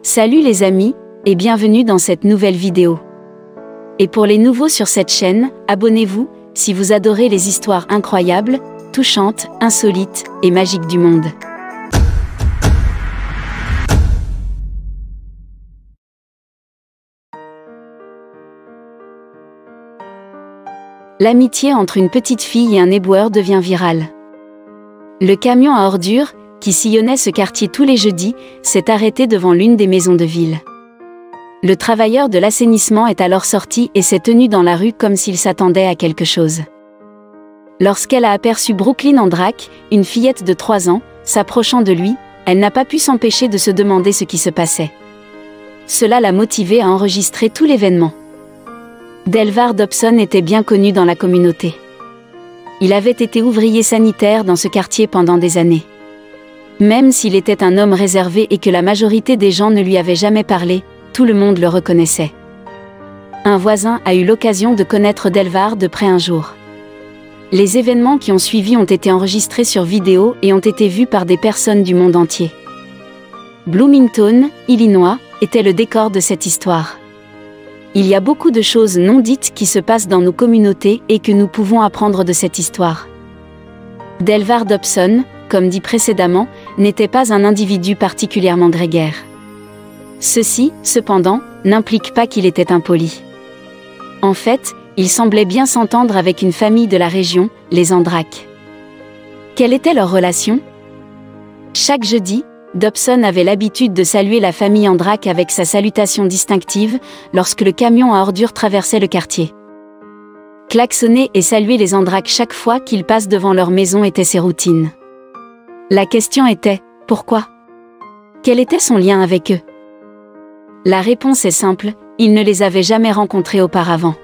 Salut les amis, et bienvenue dans cette nouvelle vidéo. Et pour les nouveaux sur cette chaîne, abonnez-vous, si vous adorez les histoires incroyables, touchantes, insolites et magiques du monde. L'amitié entre une petite fille et un éboueur devient virale. Le camion à ordures, qui sillonnait ce quartier tous les jeudis, s'est arrêté devant l'une des maisons de ville. Le travailleur de l'assainissement est alors sorti et s'est tenu dans la rue comme s'il s'attendait à quelque chose. Lorsqu'elle a aperçu Brooklyn Andrack, une fillette de 3 ans, s'approchant de lui, elle n'a pas pu s'empêcher de se demander ce qui se passait. Cela l'a motivée à enregistrer tout l'événement. Delvar Dobson était bien connu dans la communauté. Il avait été ouvrier sanitaire dans ce quartier pendant des années. Même s'il était un homme réservé et que la majorité des gens ne lui avaient jamais parlé, tout le monde le reconnaissait. Un voisin a eu l'occasion de connaître Delvar de près un jour. Les événements qui ont suivi ont été enregistrés sur vidéo et ont été vus par des personnes du monde entier. Bloomington, Illinois, était le décor de cette histoire. Il y a beaucoup de choses non dites qui se passent dans nos communautés et que nous pouvons apprendre de cette histoire. Delvar Dobson, comme dit précédemment, n'était pas un individu particulièrement grégaire. Ceci, cependant, n'implique pas qu'il était impoli. En fait, il semblait bien s'entendre avec une famille de la région, les Andrack. Quelle était leur relation? Chaque jeudi, Dobson avait l'habitude de saluer la famille Andrack avec sa salutation distinctive lorsque le camion à ordures traversait le quartier. Klaxonner et saluer les Andrack chaque fois qu'ils passent devant leur maison étaient ses routines. La question était, pourquoi? Quel était son lien avec eux? La réponse est simple, il ne les avait jamais rencontrés auparavant.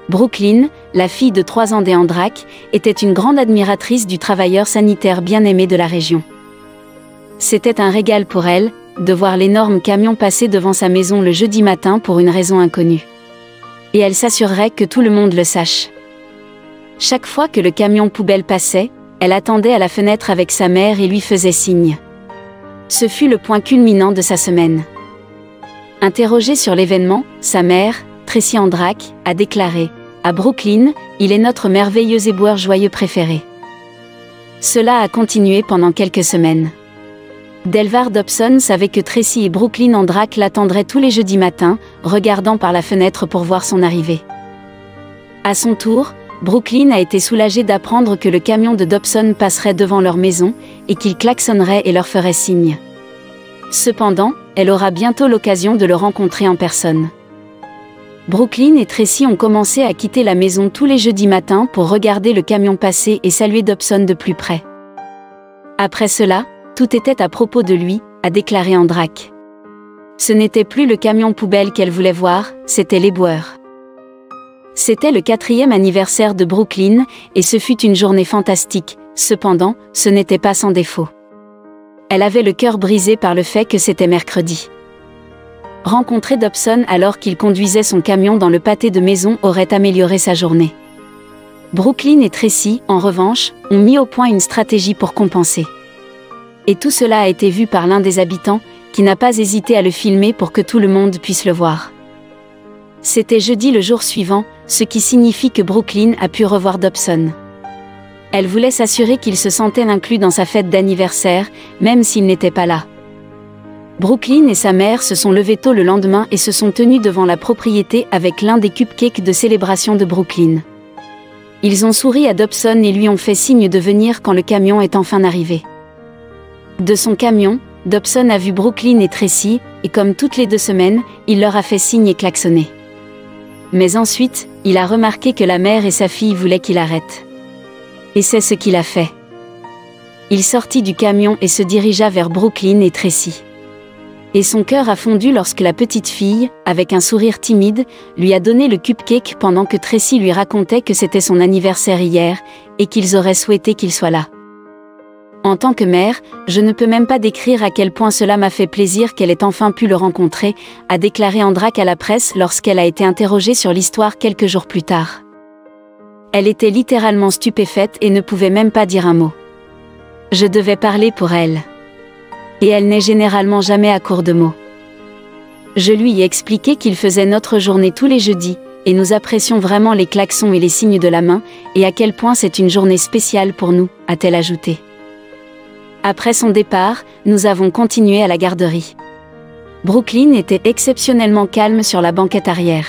Brooklyn, la fille de 3 ans des Andrack, était une grande admiratrice du travailleur sanitaire bien-aimé de la région. C'était un régal pour elle, de voir l'énorme camion passer devant sa maison le jeudi matin pour une raison inconnue. Et elle s'assurerait que tout le monde le sache. Chaque fois que le camion poubelle passait, elle attendait à la fenêtre avec sa mère et lui faisait signe. Ce fut le point culminant de sa semaine. Interrogée sur l'événement, sa mère, Tracy Andrack, a déclaré « À Brooklyn, il est notre merveilleux éboueur joyeux préféré. » Cela a continué pendant quelques semaines. Delvar Dobson savait que Tracy et Brooklyn Andrack l'attendraient tous les jeudis matins, regardant par la fenêtre pour voir son arrivée. À son tour, Brooklyn a été soulagée d'apprendre que le camion de Dobson passerait devant leur maison, et qu'il klaxonnerait et leur ferait signe. Cependant, elle aura bientôt l'occasion de le rencontrer en personne. Brooklyn et Tracy ont commencé à quitter la maison tous les jeudis matins pour regarder le camion passer et saluer Dobson de plus près. Après cela, tout était à propos de lui, a déclaré Andrack. Ce n'était plus le camion poubelle qu'elle voulait voir, c'était l'éboueur. C'était le 4e anniversaire de Brooklyn, et ce fut une journée fantastique, cependant, ce n'était pas sans défaut. Elle avait le cœur brisé par le fait que c'était mercredi. Rencontrer Dobson alors qu'il conduisait son camion dans le pâté de maison aurait amélioré sa journée. Brooklyn et Tracy, en revanche, ont mis au point une stratégie pour compenser. Et tout cela a été vu par l'un des habitants, qui n'a pas hésité à le filmer pour que tout le monde puisse le voir. C'était jeudi le jour suivant, ce qui signifie que Brooklyn a pu revoir Dobson. Elle voulait s'assurer qu'il se sentait inclus dans sa fête d'anniversaire, même s'il n'était pas là. Brooklyn et sa mère se sont levés tôt le lendemain et se sont tenus devant la propriété avec l'un des cupcakes de célébration de Brooklyn. Ils ont souri à Dobson et lui ont fait signe de venir quand le camion est enfin arrivé. De son camion, Dobson a vu Brooklyn et Tracy, et comme toutes les 2 semaines, il leur a fait signe et klaxonné. Mais ensuite, il a remarqué que la mère et sa fille voulaient qu'il arrête. Et c'est ce qu'il a fait. Il sortit du camion et se dirigea vers Brooklyn et Tracy. Et son cœur a fondu lorsque la petite fille, avec un sourire timide, lui a donné le cupcake pendant que Tracy lui racontait que c'était son anniversaire hier, et qu'ils auraient souhaité qu'il soit là. En tant que mère, je ne peux même pas décrire à quel point cela m'a fait plaisir qu'elle ait enfin pu le rencontrer, a déclaré Andrack à la presse lorsqu'elle a été interrogée sur l'histoire quelques jours plus tard. Elle était littéralement stupéfaite et ne pouvait même pas dire un mot. Je devais parler pour elle. Et elle n'est généralement jamais à court de mots. Je lui ai expliqué qu'il faisait notre journée tous les jeudis, et nous apprécions vraiment les klaxons et les signes de la main, et à quel point c'est une journée spéciale pour nous, a-t-elle ajouté. Après son départ, nous avons continué à la garderie. Brooklyn était exceptionnellement calme sur la banquette arrière.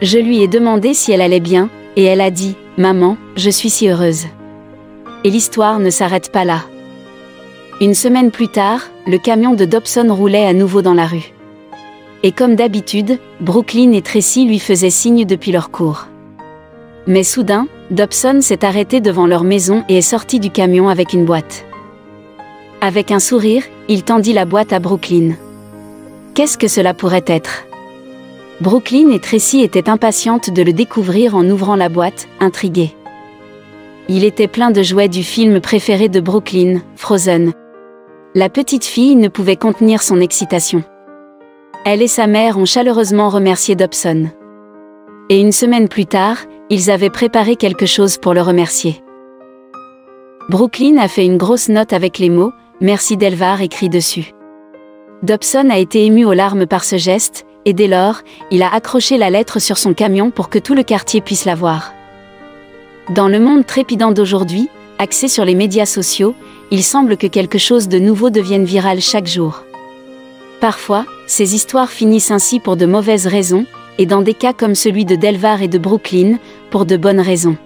Je lui ai demandé si elle allait bien, et elle a dit « Maman, je suis si heureuse ». Et l'histoire ne s'arrête pas là. Une semaine plus tard, le camion de Dobson roulait à nouveau dans la rue. Et comme d'habitude, Brooklyn et Tracy lui faisaient signe depuis leur cour. Mais soudain, Dobson s'est arrêté devant leur maison et est sorti du camion avec une boîte. Avec un sourire, il tendit la boîte à Brooklyn. Qu'est-ce que cela pourrait être ? Brooklyn et Tracy étaient impatientes de le découvrir en ouvrant la boîte, intriguées. Il était plein de jouets du film préféré de Brooklyn, Frozen. La petite fille ne pouvait contenir son excitation. Elle et sa mère ont chaleureusement remercié Dobson. Et une semaine plus tard, ils avaient préparé quelque chose pour le remercier. Brooklyn a fait une grosse note avec les mots « Merci Delvar » écrit dessus. Dobson a été ému aux larmes par ce geste, et dès lors, il a accroché la lettre sur son camion pour que tout le quartier puisse la voir. Dans le monde trépidant d'aujourd'hui, axé sur les médias sociaux, il semble que quelque chose de nouveau devienne viral chaque jour. Parfois, ces histoires finissent ainsi pour de mauvaises raisons, et dans des cas comme celui de Delvar et de Brooklyn, pour de bonnes raisons.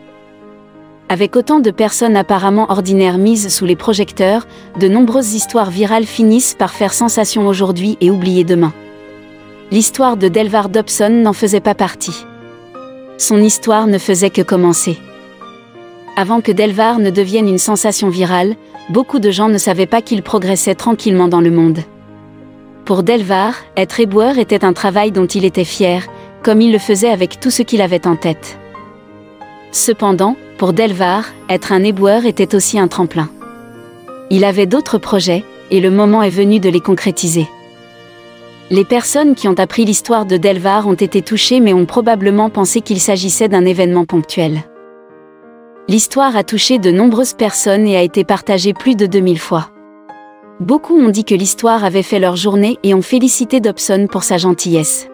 Avec autant de personnes apparemment ordinaires mises sous les projecteurs, de nombreuses histoires virales finissent par faire sensation aujourd'hui et oubliées demain. L'histoire de Delvar Dobson n'en faisait pas partie. Son histoire ne faisait que commencer. Avant que Delvar ne devienne une sensation virale, beaucoup de gens ne savaient pas qu'il progressait tranquillement dans le monde. Pour Delvar, être éboueur était un travail dont il était fier, comme il le faisait avec tout ce qu'il avait en tête. Cependant, pour Delvar, être un éboueur était aussi un tremplin. Il avait d'autres projets, et le moment est venu de les concrétiser. Les personnes qui ont appris l'histoire de Delvar ont été touchées mais ont probablement pensé qu'il s'agissait d'un événement ponctuel. L'histoire a touché de nombreuses personnes et a été partagée plus de 2000 fois. Beaucoup ont dit que l'histoire avait fait leur journée et ont félicité Dobson pour sa gentillesse.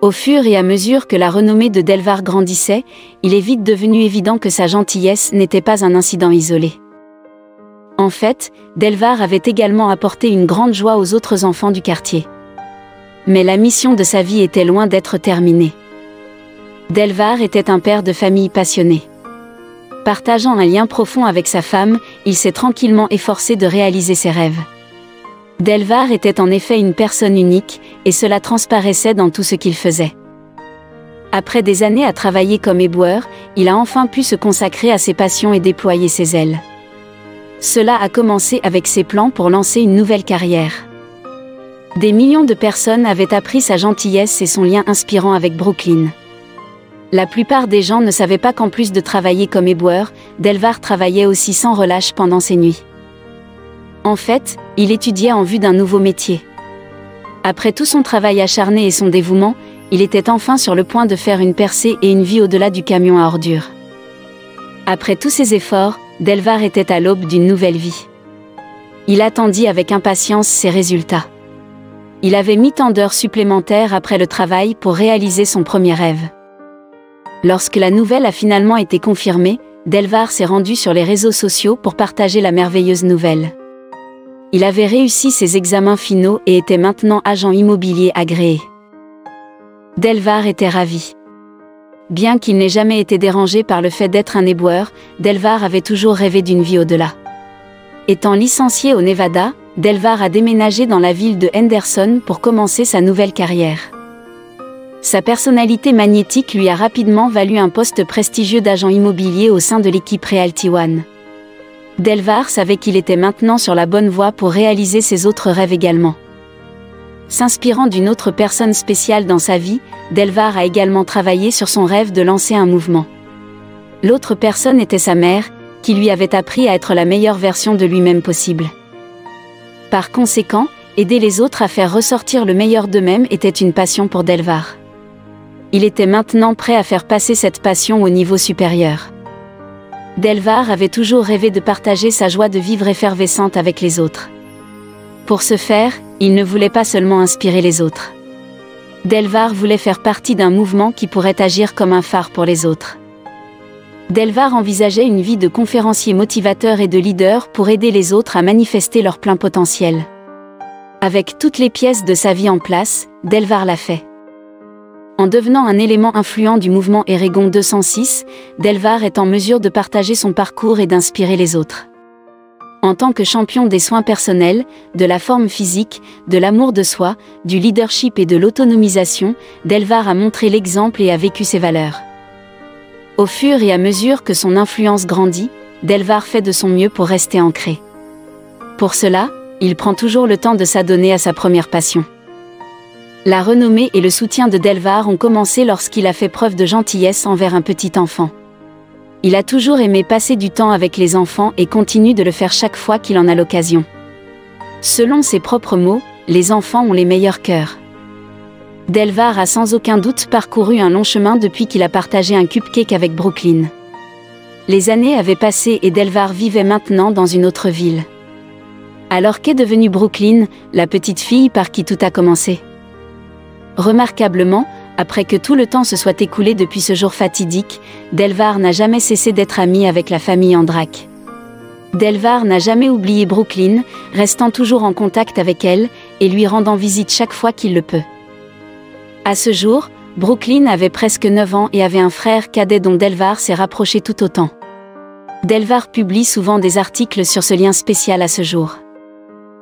Au fur et à mesure que la renommée de Delvar grandissait, il est vite devenu évident que sa gentillesse n'était pas un incident isolé. En fait, Delvar avait également apporté une grande joie aux autres enfants du quartier. Mais la mission de sa vie était loin d'être terminée. Delvar était un père de famille passionné. Partageant un lien profond avec sa femme, il s'est tranquillement efforcé de réaliser ses rêves. Delvar était en effet une personne unique, et cela transparaissait dans tout ce qu'il faisait. Après des années à travailler comme éboueur, il a enfin pu se consacrer à ses passions et déployer ses ailes. Cela a commencé avec ses plans pour lancer une nouvelle carrière. Des millions de personnes avaient appris sa gentillesse et son lien inspirant avec Brooklyn. La plupart des gens ne savaient pas qu'en plus de travailler comme éboueur, Delvar travaillait aussi sans relâche pendant ses nuits. En fait, il étudiait en vue d'un nouveau métier. Après tout son travail acharné et son dévouement, il était enfin sur le point de faire une percée et une vie au-delà du camion à ordures. Après tous ses efforts, Delvar était à l'aube d'une nouvelle vie. Il attendit avec impatience ses résultats. Il avait mis tant d'heures supplémentaires après le travail pour réaliser son premier rêve. Lorsque la nouvelle a finalement été confirmée, Delvar s'est rendu sur les réseaux sociaux pour partager la merveilleuse nouvelle. Il avait réussi ses examens finaux et était maintenant agent immobilier agréé. Delvar était ravi. Bien qu'il n'ait jamais été dérangé par le fait d'être un éboueur, Delvar avait toujours rêvé d'une vie au-delà. Étant licencié au Nevada, Delvar a déménagé dans la ville de Henderson pour commencer sa nouvelle carrière. Sa personnalité magnétique lui a rapidement valu un poste prestigieux d'agent immobilier au sein de l'équipe Realty One. Delvar savait qu'il était maintenant sur la bonne voie pour réaliser ses autres rêves également. S'inspirant d'une autre personne spéciale dans sa vie, Delvar a également travaillé sur son rêve de lancer un mouvement. L'autre personne était sa mère, qui lui avait appris à être la meilleure version de lui-même possible. Par conséquent, aider les autres à faire ressortir le meilleur d'eux-mêmes était une passion pour Delvar. Il était maintenant prêt à faire passer cette passion au niveau supérieur. Delvar avait toujours rêvé de partager sa joie de vivre effervescente avec les autres. Pour ce faire, Il ne voulait pas seulement inspirer les autres. Delvar voulait faire partie d'un mouvement qui pourrait agir comme un phare pour les autres. Delvar envisageait une vie de conférencier motivateur et de leader pour aider les autres à manifester leur plein potentiel. Avec toutes les pièces de sa vie en place, Delvar l'a fait. En devenant un élément influent du mouvement Eragon 206, Delvar est en mesure de partager son parcours et d'inspirer les autres. En tant que champion des soins personnels, de la forme physique, de l'amour de soi, du leadership et de l'autonomisation, Delvar a montré l'exemple et a vécu ses valeurs. Au fur et à mesure que son influence grandit, Delvar fait de son mieux pour rester ancré. Pour cela, il prend toujours le temps de s'adonner à sa première passion. La renommée et le soutien de Delvar ont commencé lorsqu'il a fait preuve de gentillesse envers un petit enfant. Il a toujours aimé passer du temps avec les enfants et continue de le faire chaque fois qu'il en a l'occasion. Selon ses propres mots, les enfants ont les meilleurs cœurs. Delvar a sans aucun doute parcouru un long chemin depuis qu'il a partagé un cupcake avec Brooklyn. Les années avaient passé et Delvar vivait maintenant dans une autre ville. Alors qu'est devenue Brooklyn, la petite fille par qui tout a commencé? Remarquablement, après que tout le temps se soit écoulé depuis ce jour fatidique, Delvar n'a jamais cessé d'être ami avec la famille Andrak. Delvar n'a jamais oublié Brooklyn, restant toujours en contact avec elle, et lui rendant visite chaque fois qu'il le peut. À ce jour, Brooklyn avait presque 9 ans et avait un frère cadet dont Delvar s'est rapproché tout autant. Delvar publie souvent des articles sur ce lien spécial à ce jour.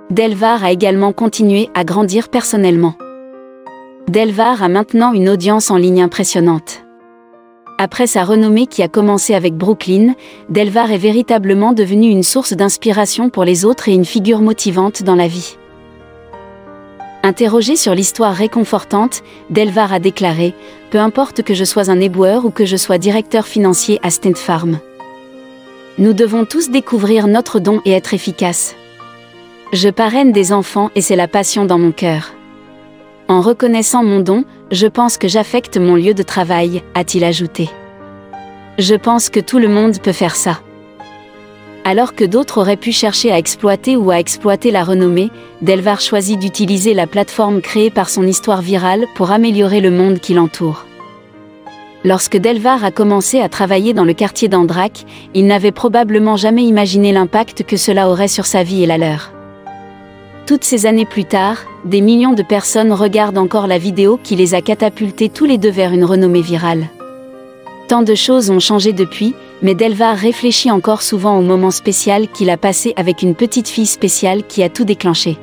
Delvar a également continué à grandir personnellement. Delvar a maintenant une audience en ligne impressionnante. Après sa renommée qui a commencé avec Brooklyn, Delvar est véritablement devenu une source d'inspiration pour les autres et une figure motivante dans la vie. Interrogé sur l'histoire réconfortante, Delvar a déclaré « Peu importe que je sois un éboueur ou que je sois directeur financier à State Farm. Nous devons tous découvrir notre don et être efficaces. Je parraine des enfants et c'est la passion dans mon cœur. En reconnaissant mon don, je pense que j'affecte mon lieu de travail, a-t-il ajouté. Je pense que tout le monde peut faire ça. Alors que d'autres auraient pu chercher à exploiter la renommée, Delvar choisit d'utiliser la plateforme créée par son histoire virale pour améliorer le monde qui l'entoure. Lorsque Delvar a commencé à travailler dans le quartier d'Andrak, il n'avait probablement jamais imaginé l'impact que cela aurait sur sa vie et la leur. Toutes ces années plus tard, des millions de personnes regardent encore la vidéo qui les a catapultés tous les deux vers une renommée virale. Tant de choses ont changé depuis, mais Delvar réfléchit encore souvent au moment spécial qu'il a passé avec une petite fille spéciale qui a tout déclenché.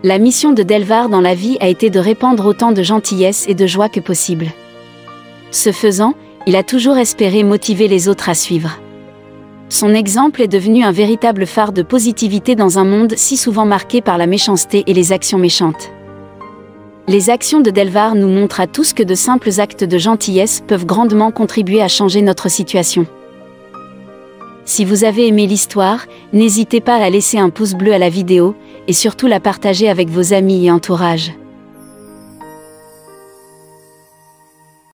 La mission de Delvar dans la vie a été de répandre autant de gentillesse et de joie que possible. Ce faisant, il a toujours espéré motiver les autres à suivre. Son exemple est devenu un véritable phare de positivité dans un monde si souvent marqué par la méchanceté et les actions méchantes. Les actions de Delvar nous montrent à tous que de simples actes de gentillesse peuvent grandement contribuer à changer notre situation. Si vous avez aimé l'histoire, n'hésitez pas à laisser un pouce bleu à la vidéo, et surtout la partager avec vos amis et entourage.